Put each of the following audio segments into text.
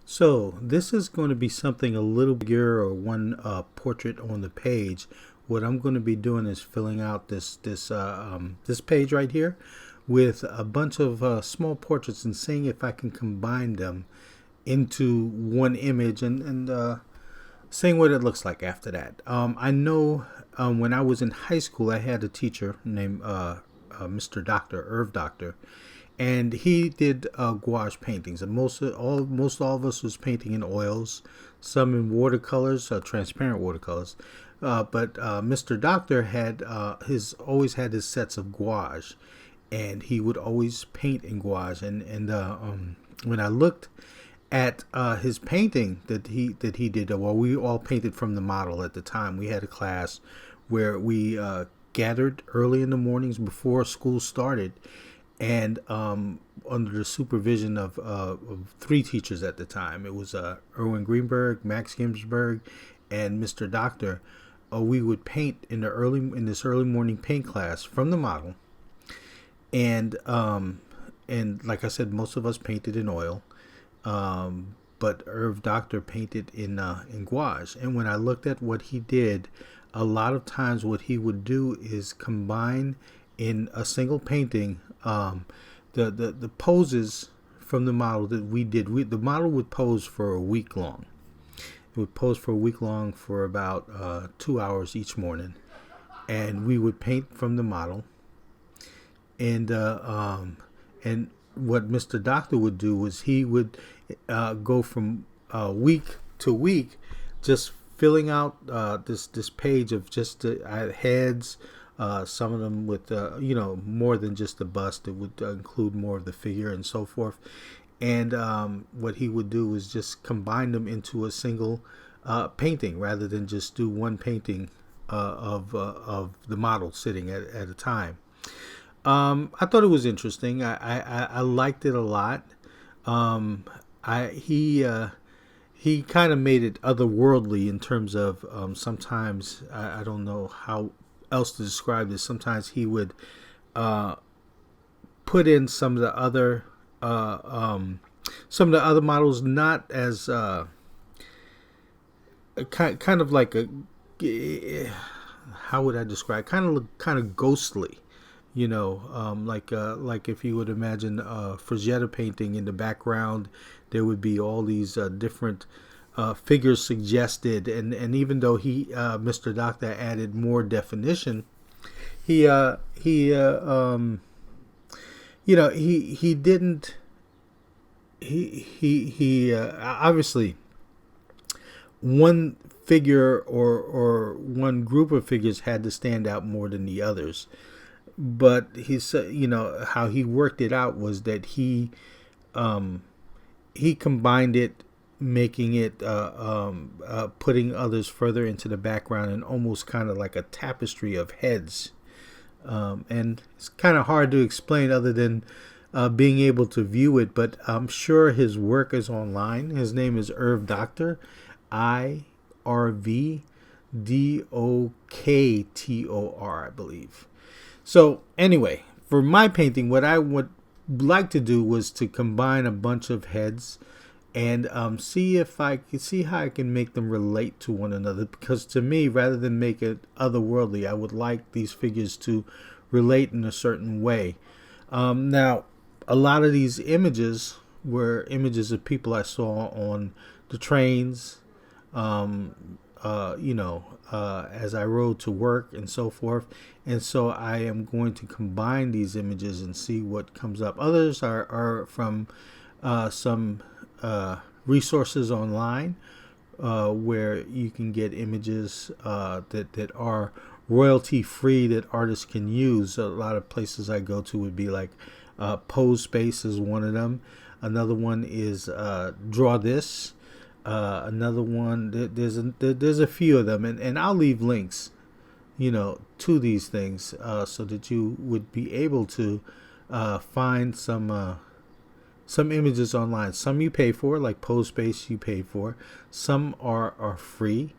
So this is going to be something a little bigger, or one portrait on the page. What I'm going to be doing is filling out this page right here with a bunch of small portraits and seeing if I can combine them into one image, and seeing what it looks like after that. I know when I was in high school, I had a teacher named Mr. Doctor, Irv Doctor, and he did gouache paintings. And most all of us was painting in oils, some in watercolors, transparent watercolors. But Mr. Doctor had his always had his sets of gouache, and he would always paint in gouache. And when I looked at his painting that he did, well, we all painted from the model at the time. We had a class where we gathered early in the mornings before school started, and under the supervision of three teachers at the time. It was Erwin Greenberg, Max Ginsberg, and Mr. Doctor. We would paint in this early morning paint class from the model, and like I said, most of us painted in oil, but Irv Doctor painted in gouache. And when I looked at what he did, a lot of times what he would do is combine in a single painting the poses from the model that we did. The model would pose for a week long. It would pose for a week long for about 2 hours each morning, and we would paint from the model. And what Mr. Doctor would do was he would go from week to week, just filling out this page of just heads. Some of them with more than just the bust. It would include more of the figure and so forth. And what he would do is just combine them into a single painting, rather than just do one painting of the model sitting at a time. I thought it was interesting. I liked it a lot. He kind of made it otherworldly in terms of sometimes I don't know how else to describe this. Sometimes he would put in some of the other models, not as kind of like a, how would I describe? Kind of ghostly. Like if you would imagine a Frazetta painting in the background, there would be all these different figures suggested, and even though Mr. Doctor added more definition, he didn't he obviously one figure or one group of figures had to stand out more than the others. But he said, how he worked it out was that he combined it, making it putting others further into the background, and almost kind of like a tapestry of heads. And it's kind of hard to explain other than being able to view it. But I'm sure his work is online. His name is Irv Doctor, IRVDOKTOR, I believe. So anyway, for my painting, what I would like to do was to combine a bunch of heads and see how I can make them relate to one another. Because to me, rather than make it otherworldly, I would like these figures to relate in a certain way. Now, a lot of these images were images of people I saw on the trains, as I rode to work and so forth. And so I am going to combine these images and see what comes up. Others are from some resources online where you can get images that are royalty free that artists can use. A lot of places I go to would be like Pose Space is one of them. Another one is Draw This. Another one, there's a few of them, and I'll leave links, to these things, so that you would be able to find some images online. Some you pay for, like Pose Space, you pay for. Some are free,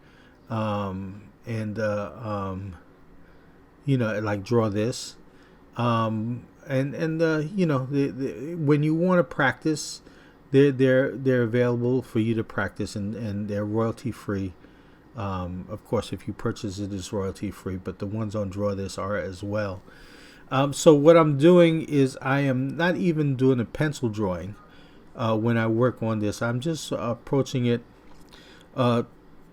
like Draw This, when you want to practice they're available for you to practice, and they're royalty free. Of course, if you purchase it, it's royalty free, but the ones on Draw This are as well. So what I'm doing is I am not even doing a pencil drawing when I work on this. I'm just approaching it uh,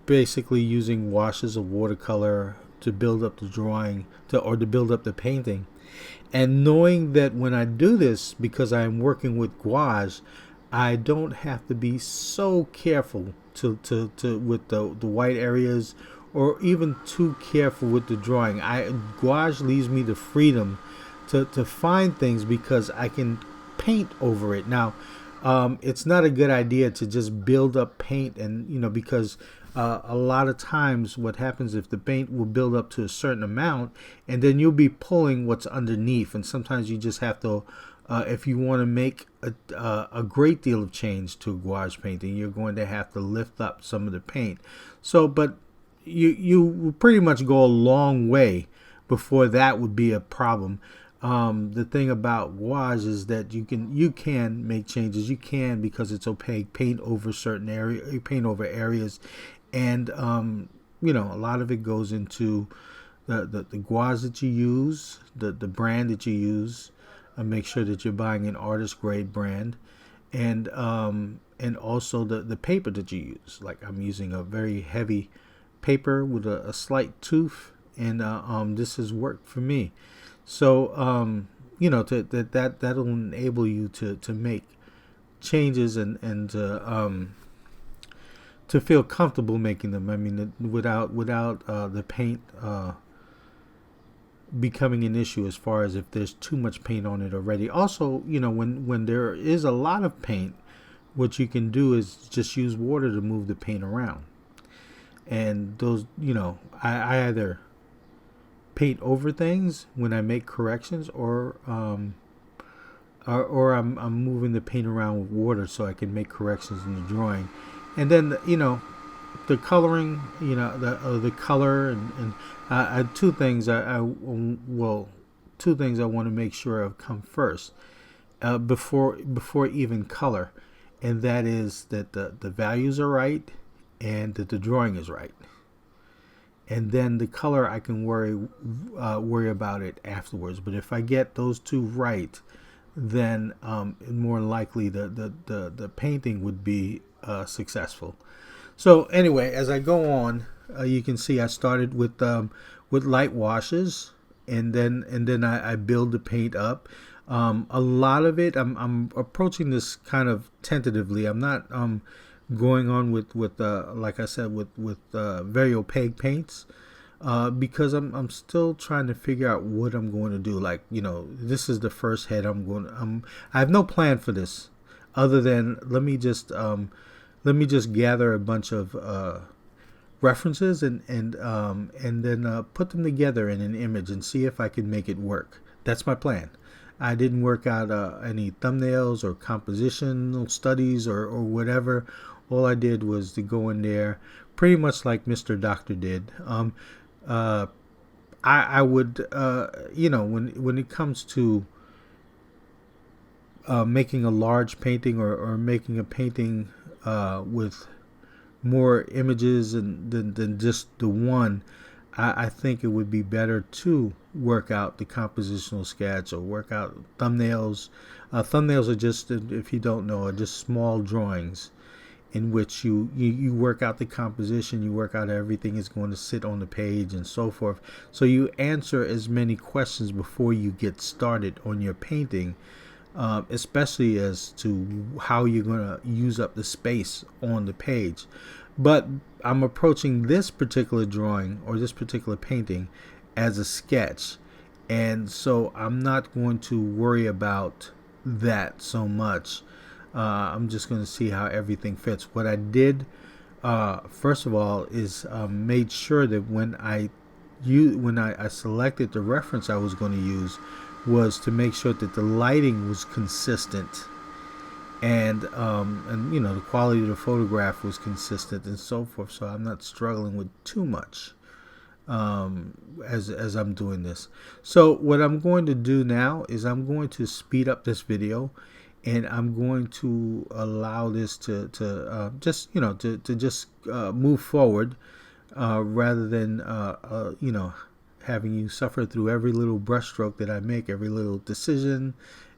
basically using washes of watercolor to build up the drawing or to build up the painting. And knowing that when I do this, because I'm working with gouache, I don't have to be so careful to with the white areas, or even too careful with the drawing. Gouache leaves me the freedom to find things because I can paint over it. Now, it's not a good idea to just build up paint, and because a lot of times what happens, if the paint will build up to a certain amount, and then you'll be pulling what's underneath, and sometimes you just have to if you want to make a great deal of change to a gouache painting, you're going to have to lift up some of the paint. So, but you pretty much go a long way before that would be a problem. The thing about gouache is that you can make changes. You can, because it's opaque, paint over certain area, paint over areas, and a lot of it goes into the gouache that you use, the brand that you use. Make sure that you're buying an artist grade brand, and also the paper that you use. Like, I'm using a very heavy paper with a slight tooth, and this has worked for me. So that'll enable you to make changes and to feel comfortable making them. I mean, without the paint becoming an issue as far as if there's too much paint on it already. Also, when there is a lot of paint, what you can do is just use water to move the paint around. And those, I either paint over things when I make corrections, or I'm moving the paint around with water so I can make corrections in the drawing. And then the coloring, the color, and two things I want to make sure have come first before even color, and that is that the values are right and that the drawing is right. And then the color, I can worry about it afterwards. But if I get those two right, then more likely the painting would be successful. So anyway, as I go on, you can see I started with light washes, and then I build the paint up. A lot of it, I'm approaching this kind of tentatively. I'm not going on with like I said, with very opaque paints, because I'm still trying to figure out what I'm going to do. Like, this is the first head I have no plan for this, other than let me just gather a bunch of references and then put them together in an image and see if I can make it work. That's my plan. I didn't work out any thumbnails or compositional studies or whatever. All I did was to go in there, pretty much like Mr. Doctor did. I would, when it comes to making a large painting or making a painting with more images than just the one, I think it would be better to work out the compositional sketch or work out thumbnails. Thumbnails are just, if you don't know, are just small drawings in which you work out the composition, you work out everything is going to sit on the page and so forth. So you answer as many questions before you get started on your painting, especially as to how you're going to use up the space on the page. But I'm approaching this particular drawing or this particular painting as a sketch, and so I'm not going to worry about that so much. I'm just going to see how everything fits. What I did, first of all, is made sure that when I selected the reference I was going to use, was to make sure that the lighting was consistent, and the quality of the photograph was consistent and so forth. So I'm not struggling with too much as I'm doing this. So what I'm going to do now is I'm going to speed up this video, and I'm going to allow this to just to just move forward, rather than having you suffer through every little brushstroke that I make, every little decision,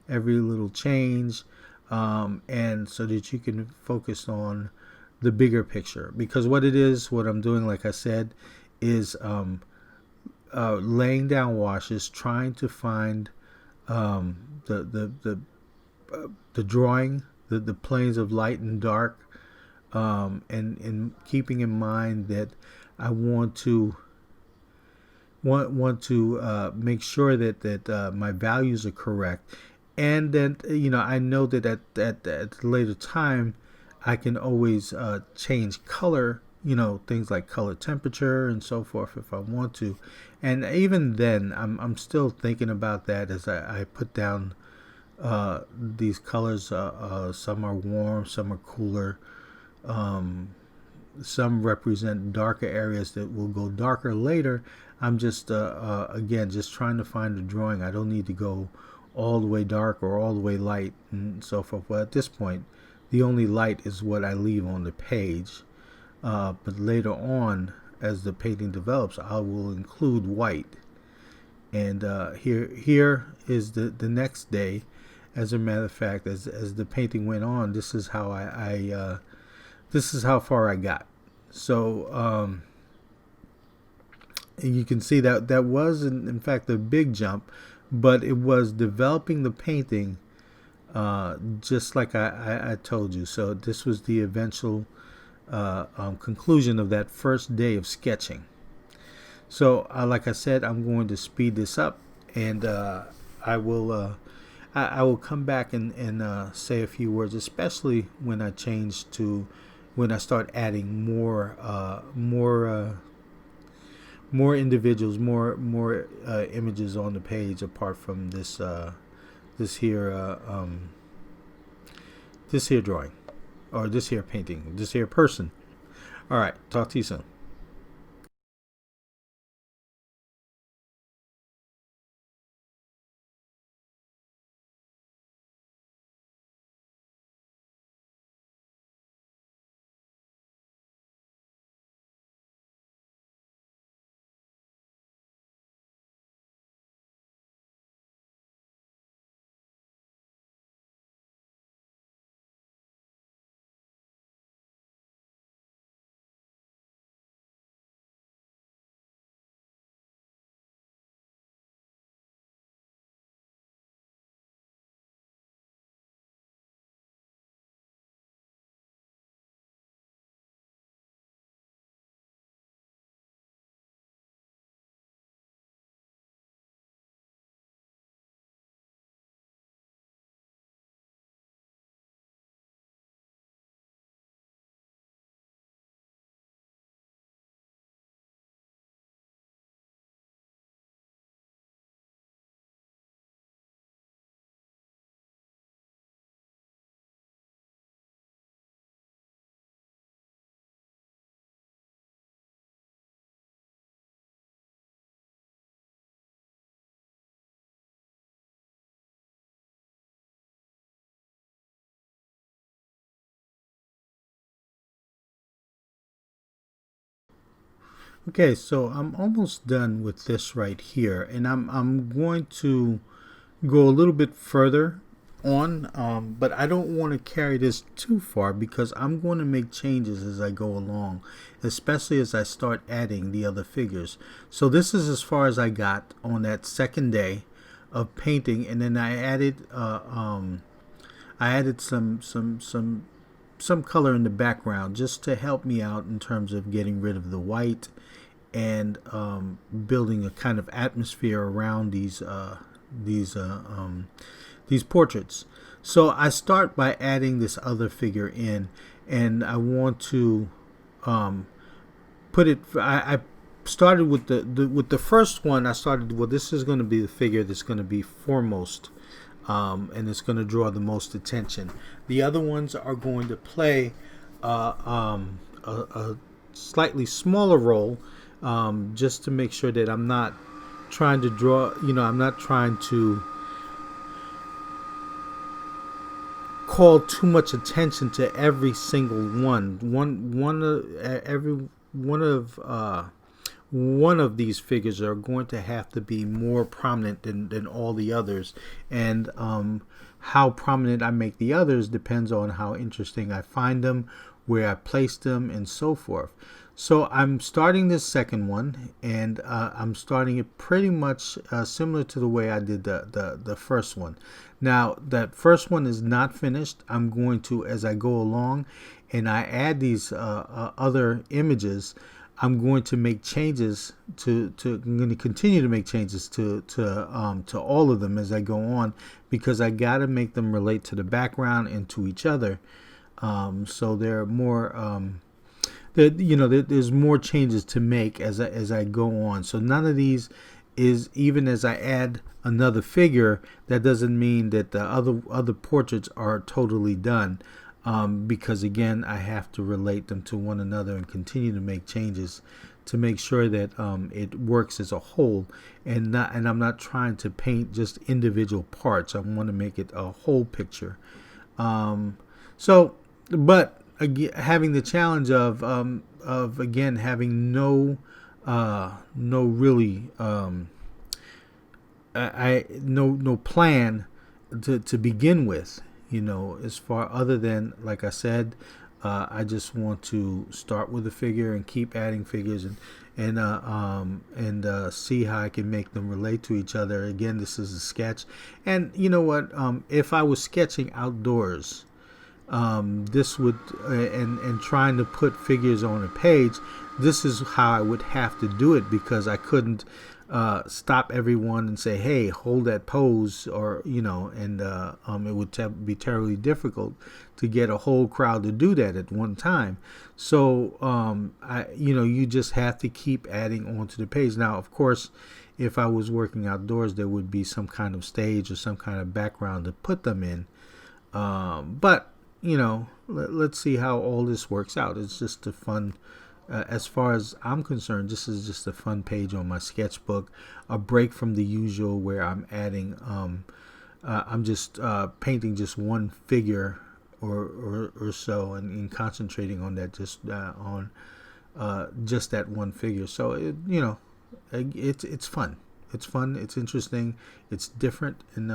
every little change, and so that you can focus on the bigger picture. Because what I'm doing, like I said, is laying down washes, trying to find the drawing, the planes of light and dark, and keeping in mind that I want to make sure that my values are correct, and that I know that at a later time I can always change color, things like color temperature and so forth if I want to. And even then I'm still thinking about that as I put down these colors. Some are warm, some are cooler, some represent darker areas that will go darker later. I'm just again just trying to find a drawing. I don't need to go all the way dark or all the way light and so forth. But at this point, the only light is what I leave on the page. But later on, as the painting develops, I will include white. And here is the next day. As a matter of fact, as the painting went on, this is how this is how far I got. So you can see that was in fact a big jump, but it was developing the painting, just like I told you. So this was the eventual conclusion of that first day of sketching. So like I said, I'm going to speed this up, and I will come back and say a few words, especially when I start adding more individuals, more images on the page apart from this here drawing, or this here painting, this here person. All right, talk to you soon. Okay, so I'm almost done with this right here, and I'm going to go a little bit further on, but I don't want to carry this too far because I'm going to make changes as I go along, especially as I start adding the other figures. So this is as far as I got on that second day of painting, and then I added some color in the background just to help me out in terms of getting rid of the white and building a kind of atmosphere around these portraits. So I start by adding this other figure in, and I want to put it. I started with the first one. I started, well, this is going to be the figure that's going to be foremost, and it's going to draw the most attention. The other ones are going to play a slightly smaller role, just to make sure that I'm not trying to draw, I'm not trying to call too much attention to every single one. Every one of one of these figures are going to have to be more prominent than all the others, and how prominent I make the others depends on how interesting I find them, where I place them, and so forth. So I'm starting this second one, and I'm starting it pretty much similar to the way I did the first one. Now, that first one is not finished. I'm going to, as I go along and I add these other images, I'm going to make changes I'm going to continue to make changes to all of them as I go on, because I got to make them relate to the background and to each other. So there are more there's more changes to make as I go on. So none of these is, even as I add another figure, that doesn't mean that the other portraits are totally done, because again, I have to relate them to one another and continue to make changes to make sure that it works as a whole, and I'm not trying to paint just individual parts. I want to make it a whole picture. But again, having the challenge of again having no really no plan to begin with, as far other than, like I said, I just want to start with a figure and keep adding figures and see how I can make them relate to each other. Again, this is a sketch, and you know what? If I was sketching outdoors, this would and trying to put figures on a page, this is how I would have to do it, because I couldn't stop everyone and say, hey, hold that pose, or and it would be terribly difficult to get a whole crowd to do that at one time. So you just have to keep adding onto the page. Now, of course, if I was working outdoors, there would be some kind of stage or some kind of background to put them in, but let's see how all this works out. It's just a fun, as far as I'm concerned, this is just a fun page on my sketchbook, a break from the usual where I'm adding, I'm just painting just one figure or so, and concentrating on that, just that one figure. So it's fun. It's fun. It's interesting. It's different, and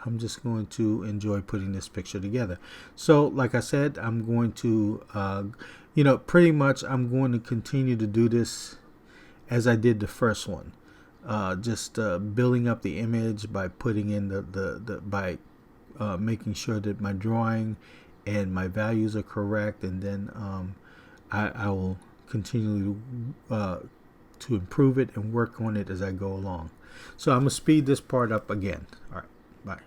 I'm just going to enjoy putting this picture together. So like I said, I'm going to pretty much I'm going to continue to do this as I did the first one, just building up the image by putting in by making sure that my drawing and my values are correct, and then I will continue to improve it and work on it as I go along. So I'm going to speed this part up again. All right, bye.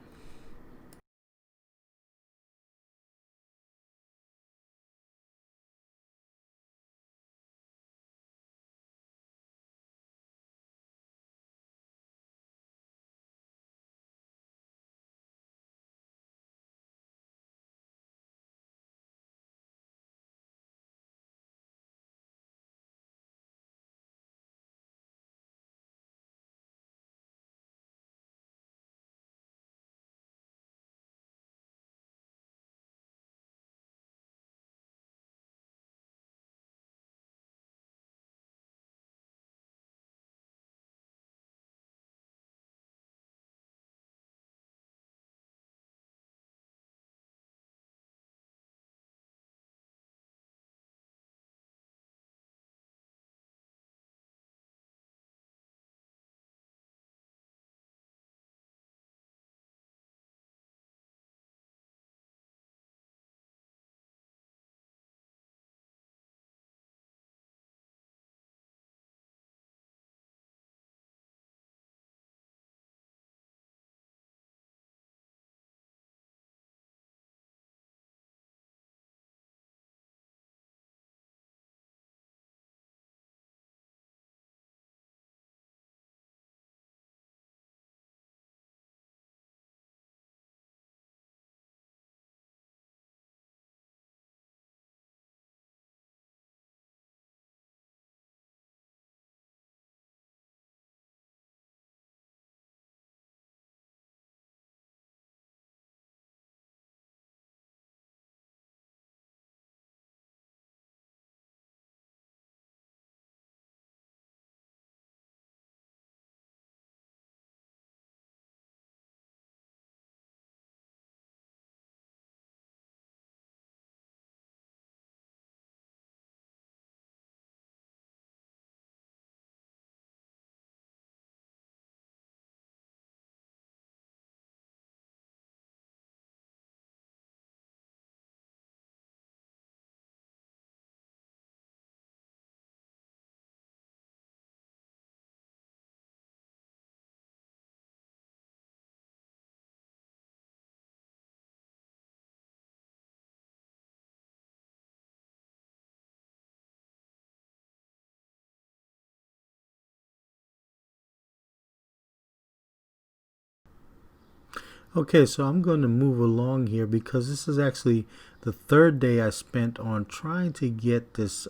Okay, so I'm going to move along here because this is actually the third day I spent on trying to get this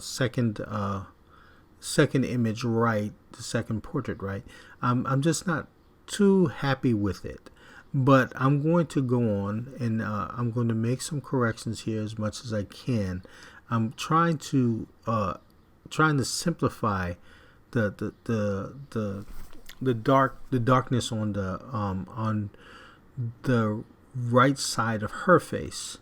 second image right, the second portrait right. I'm just not too happy with it, but I'm going to go on and I'm going to make some corrections here as much as I can. I'm trying to simplify the darkness on the right side of her face,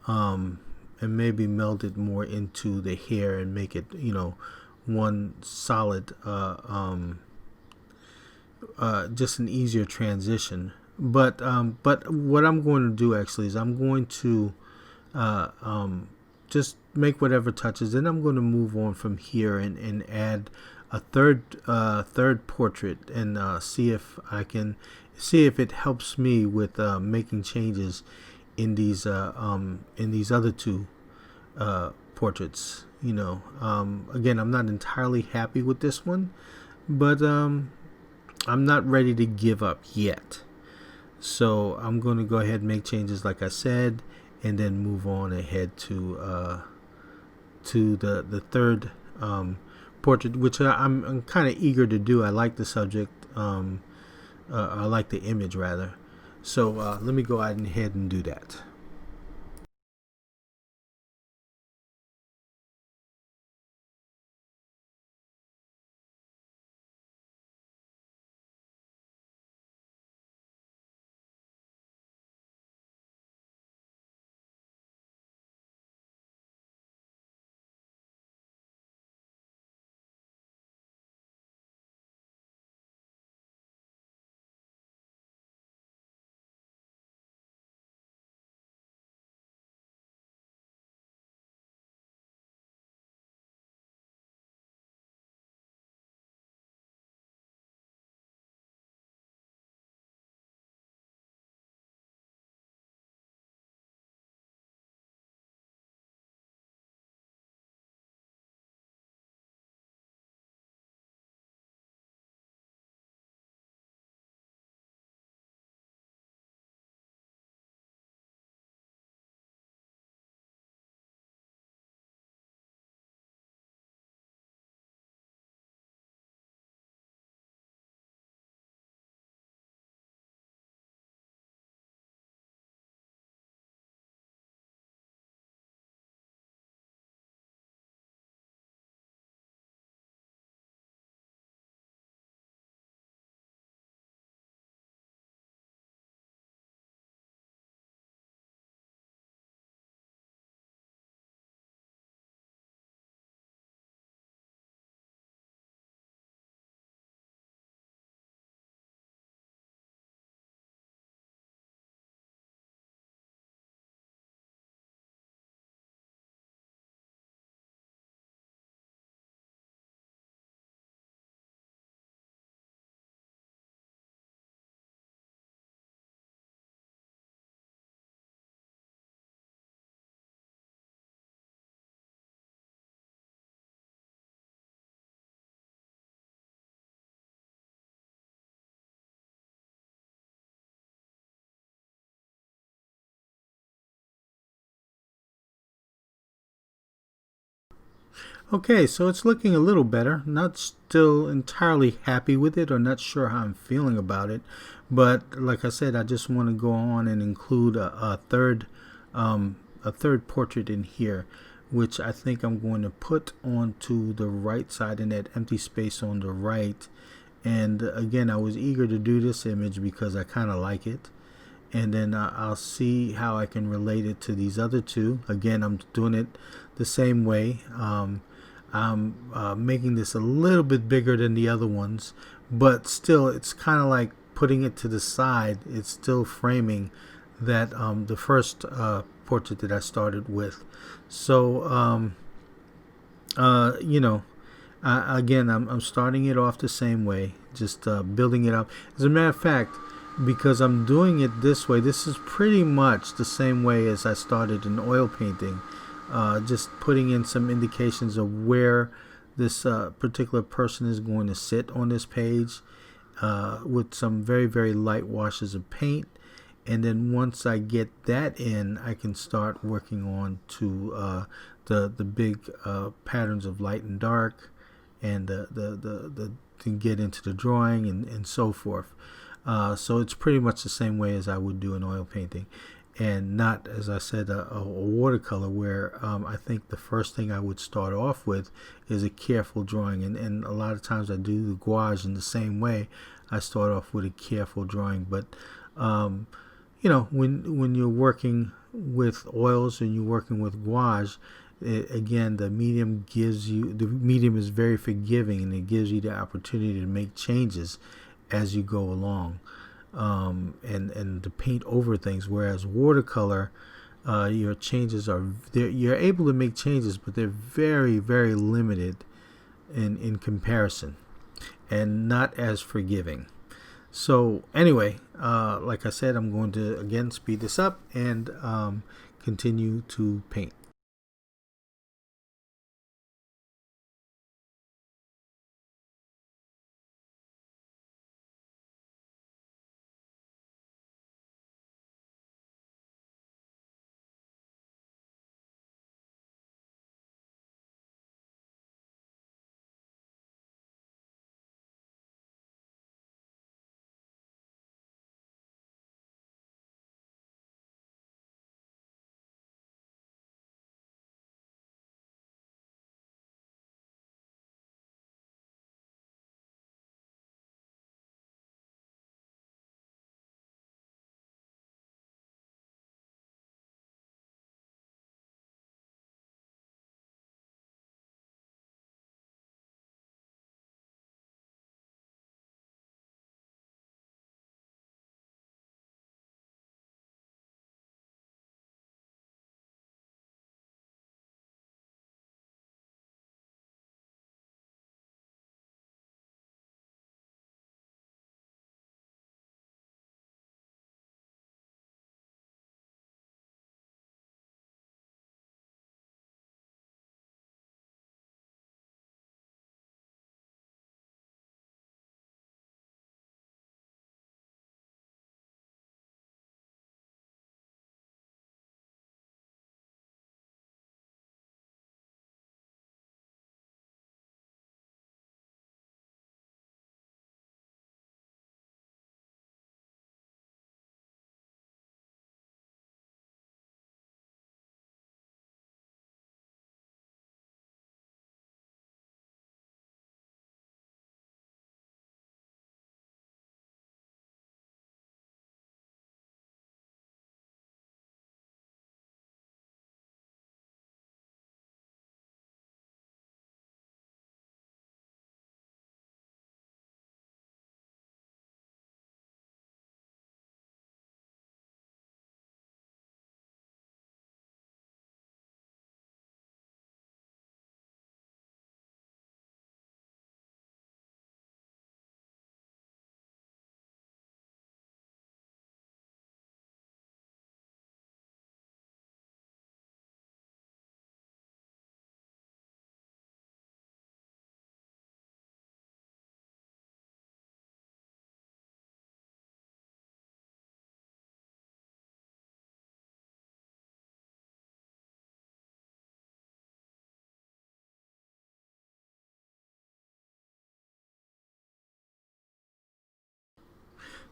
and maybe meld it more into the hair and make it, one solid, just an easier transition. But what I'm going to do actually is I'm going to just make whatever touches. Then I'm going to move on from here and add a third portrait and see if it helps me with making changes in these other two portraits. Again, I'm not entirely happy with this one, but I'm not ready to give up yet. So I'm going to go ahead and make changes, like I said, and then move on ahead to the third portrait, which I'm kind of eager to do. I like the subject. I like the image rather. So let me go ahead and do that. Okay, so it's looking a little better. Not still entirely happy with it, or not sure how I'm feeling about it. But like I said, I just want to go on and include a third portrait in here, which I think I'm going to put onto the right side in that empty space on the right. And again, I was eager to do this image because I kind of like it. And then I'll see how I can relate it to these other two. Again, I'm doing it the same way. I'm making this a little bit bigger than the other ones, but still it's kind of like putting it to the side. It's still framing that the first portrait that I started with. So again, I'm starting it off the same way, just building it up. As a matter of fact, because I'm doing it this way, this is pretty much the same way as I started in oil painting. Just putting in some indications of where this particular person is going to sit on this page, with some very, very light washes of paint. And then once I get that in, I can start working on to the big patterns of light and dark, and the to get into the drawing and so forth. So it's pretty much the same way as I would do an oil painting, and not, as I said, a watercolor, where I think the first thing I would start off with is a careful drawing. And a lot of times I do the gouache in the same way. I start off with a careful drawing. But when you're working with oils and you're working with gouache, again, the medium is very forgiving, and it gives you the opportunity to make changes as you go along, and to paint over things. Whereas watercolor, your changes you're able to make changes, but they're very, very limited in comparison, and not as forgiving. So anyway, like I said, I'm going to again speed this up and continue to paint.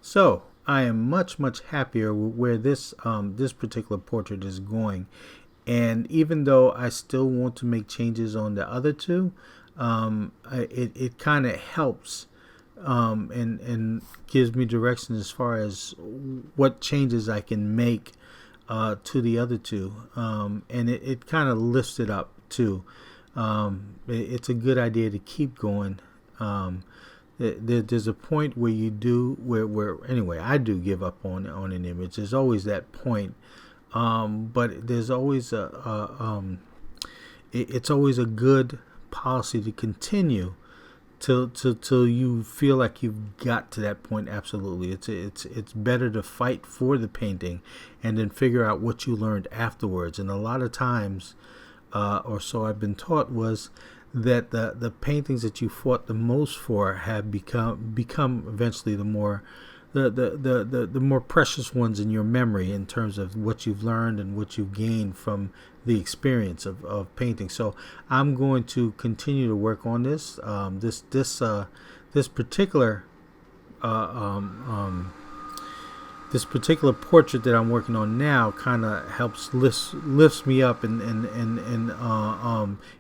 So I am much, much happier with where this particular portrait is going. And even though I still want to make changes on the other two, it kind of helps, and gives me direction as far as what changes I can make to the other two, and it kind of lifts it up too. It's a good idea to keep going. There's a point where you do where anyway, I do give up on an image. There's always that point, but there's always it's always a good policy to continue till you feel like you've got to that point. Absolutely, it's better to fight for the painting and then figure out what you learned afterwards. And a lot of times, or so I've been taught, was that the paintings that you fought the most for have become eventually the more precious ones in your memory, in terms of what you've learned and what you've gained from the experience of painting. So I'm going to continue to work on this. This particular uh, um, um, this particular portrait that I'm working on now kind of helps lifts me up, and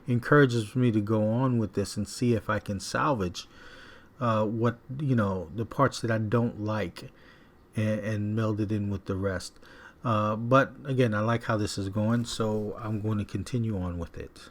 encourages me to go on with this and see if I can salvage what, the parts that I don't like, and meld it in with the rest. But again, I like how this is going, so I'm going to continue on with it.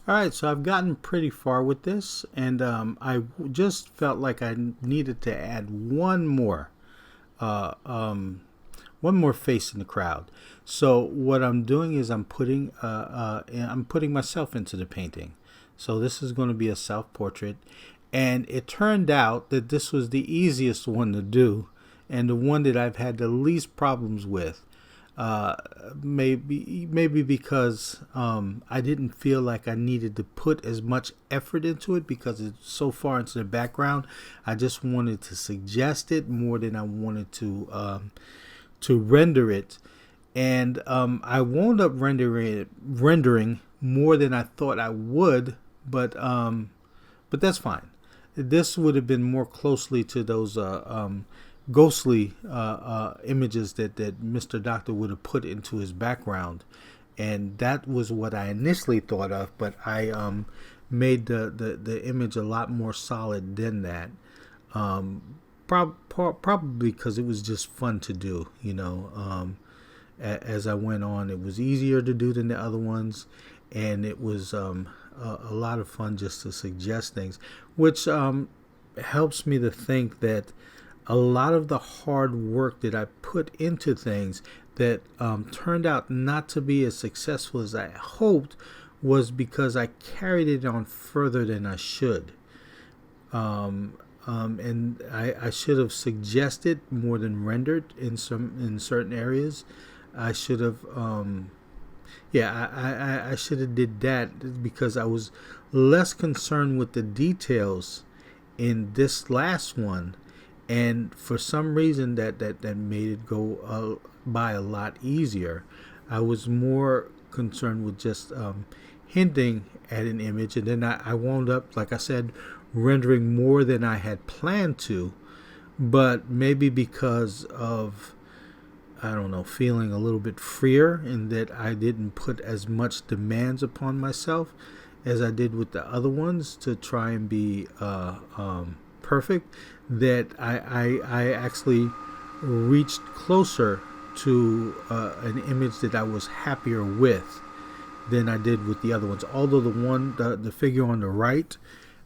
All right, so I've gotten pretty far with this, and just felt like I needed to add uh, um, one more face in the crowd. So what I'm doing is I'm putting myself into the painting. So this is going to be a self-portrait, and it turned out that this was the easiest one to do, and the one that I've had the least problems with. Uh, maybe because I didn't feel like I needed to put as much effort into it because it's so far into the background. I just wanted to suggest it more than I wanted to render it, and I wound up rendering more than I thought I would, but that's fine. This would have been more closely to those ghostly images that Mr. Doctor would have put into his background, and that was what I initially thought of. But I made the image a lot more solid than that. Probably because it was just fun to do. As I went on, it was easier to do than the other ones, and it was a lot of fun just to suggest things, which helps me to think that a lot of the hard work that I put into things that turned out not to be as successful as I hoped was because I carried it on further than I should. And I should have suggested more than rendered in certain areas. I should have I should have did that because I was less concerned with the details in this last one, and for some reason that made it go by a lot easier. I was more concerned with just hinting at an image, and then I wound up, like I said, rendering more than I had planned to, but maybe because of, I don't know, feeling a little bit freer in that I didn't put as much demands upon myself as I did with the other ones to try and be perfect, that I actually reached closer to an image that I was happier with than I did with the other ones. Although the figure on the right,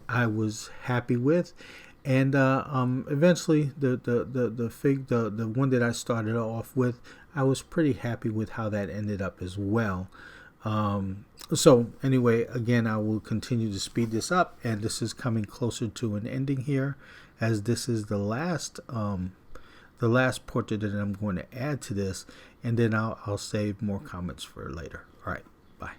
I was happy with, and eventually the one that I started off with, I was pretty happy with how that ended up as well. So anyway, again, I will continue to speed this up, and this is coming closer to an ending here, as this is the last portrait that I'm going to add to this, and then I'll save more comments for later. All right, bye.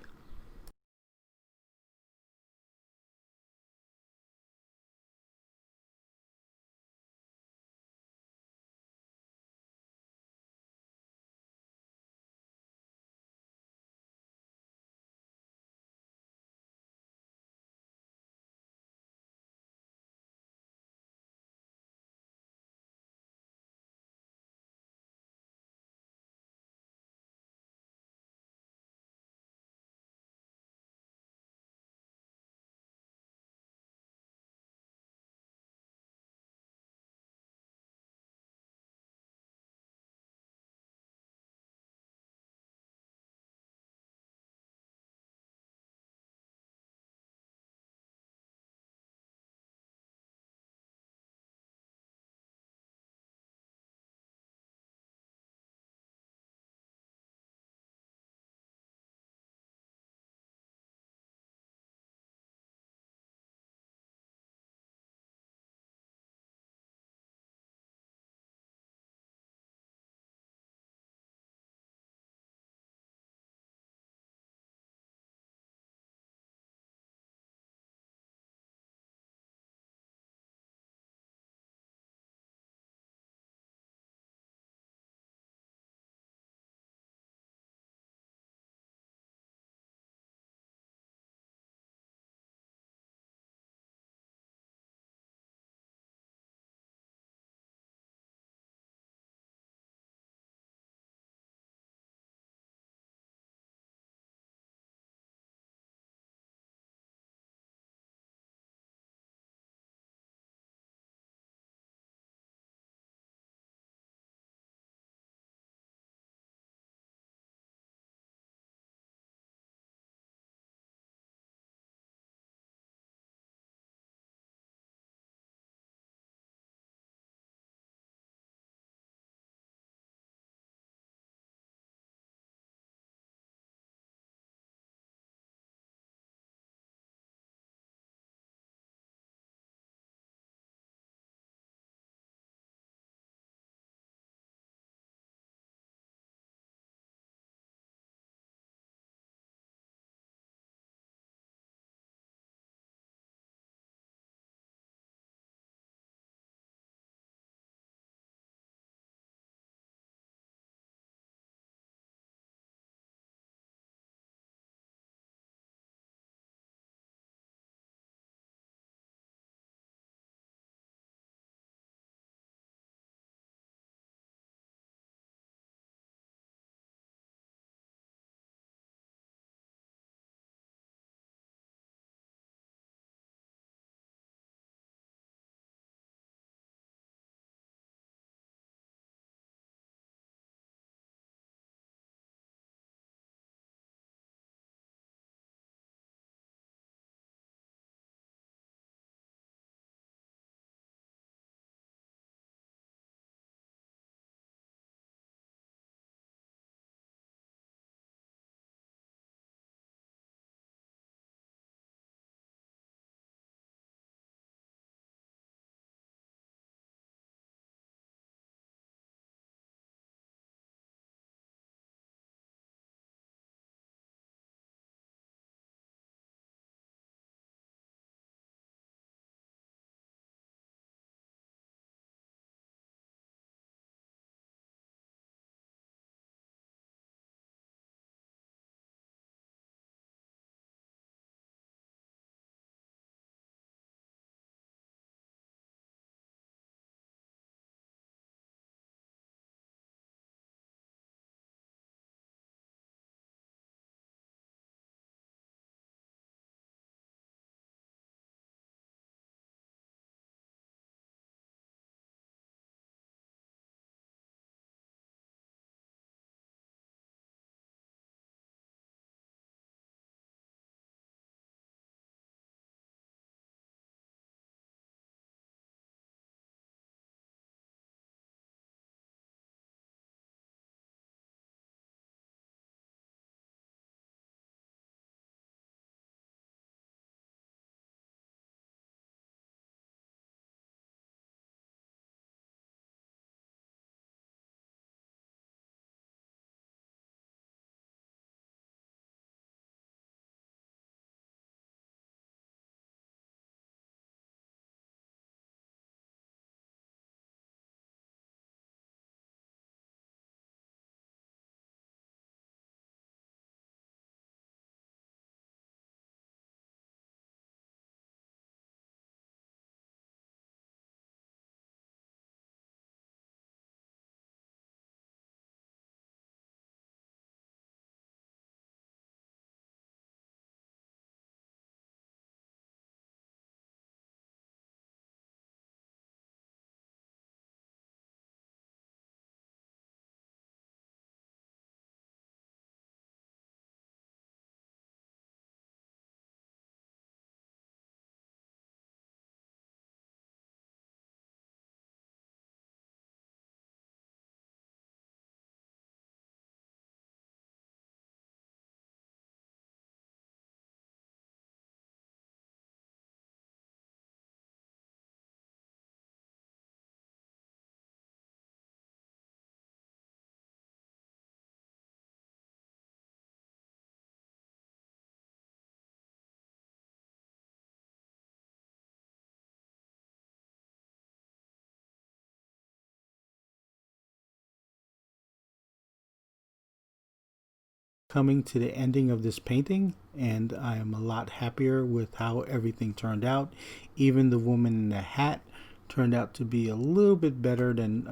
coming to the ending of this painting, and I am a lot happier with how everything turned out. Even the woman in the hat turned out to be a little bit better than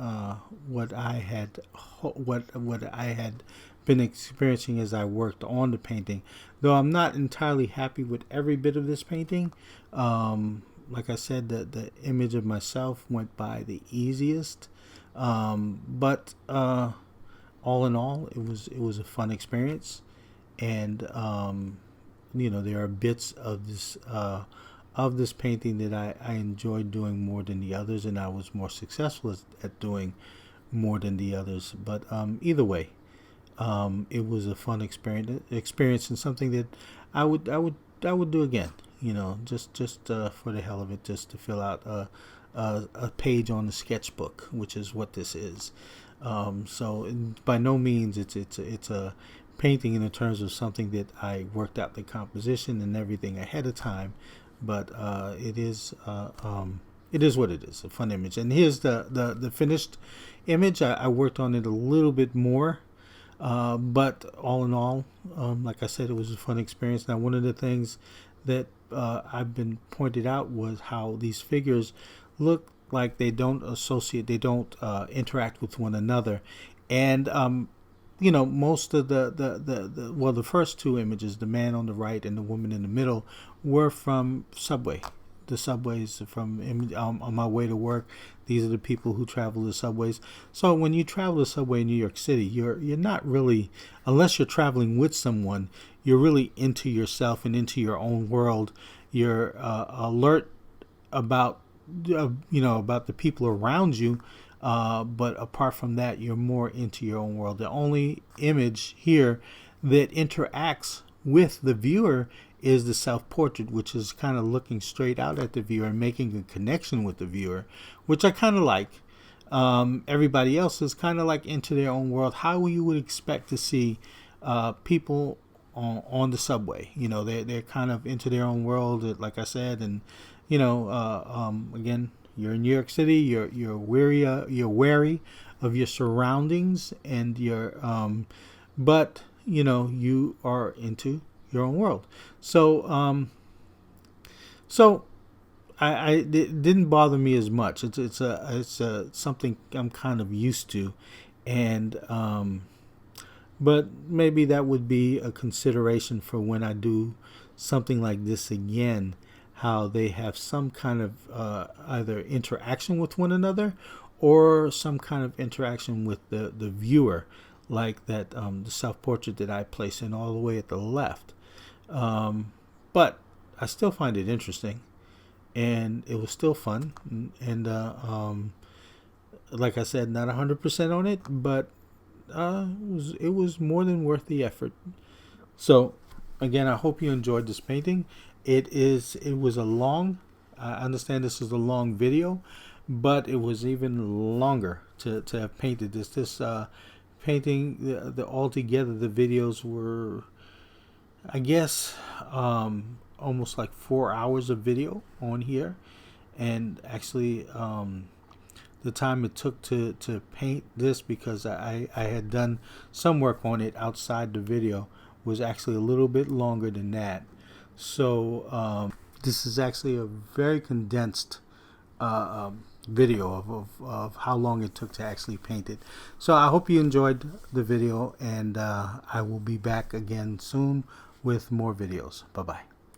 what I had been experiencing as I worked on the painting. Though I'm not entirely happy with every bit of this painting. Like I said, the image of myself went by the easiest, but all in all, it was a fun experience, and there are bits of this painting that I enjoyed doing more than the others, and I was more successful at doing more than the others. But either way, it was a fun experience and something that I would do again. Just for the hell of it, just to fill out a page on the sketchbook, which is what this is. So by no means it's a painting in the terms of something that I worked out the composition and everything ahead of time, but it is what it is, a fun image. And here's the finished image. I worked on it a little bit more, but all in all, like I said, it was a fun experience. Now, one of the things that I've been pointed out was how these figures look like they don't interact with one another. And most of the first two images, the man on the right and the woman in the middle, were from Subway. The subways on my way to work. These are the people who travel the subways. So when you travel the subway in New York City, you're not really, unless you're traveling with someone, you're really into yourself and into your own world. You're alert about about the people around you, but apart from that, you're more into your own world. The only image here that interacts with the viewer is the self-portrait, which is kind of looking straight out at the viewer and making a connection with the viewer, which I kind of like. Everybody else is kind of like into their own world, how you would expect to see people on the subway. They're kind of into their own world, like I said. And again, you're in New York City, you're wary of your surroundings, and but you are into your own world. So it didn't bother me as much. It's something I'm kind of used to, and but maybe that would be a consideration for when I do something like this again, how they have some kind of either interaction with one another or some kind of interaction with the viewer, like that the self-portrait that I place in all the way at the left. But I still find it interesting, and it was still fun, and like I said, not 100% on it, but it was more than worth the effort. So again, I hope you enjoyed this painting. It was a long, I understand this is a long video, but it was even longer to have painted this painting. The altogether, the videos were, I guess, almost like 4 hours of video on here. And actually, the time it took to paint this, because I had done some work on it outside the video, was actually a little bit longer than that. So this is actually a very condensed video of how long it took to actually paint it. So I hope you enjoyed the video, and I will be back again soon with more videos. Bye-bye.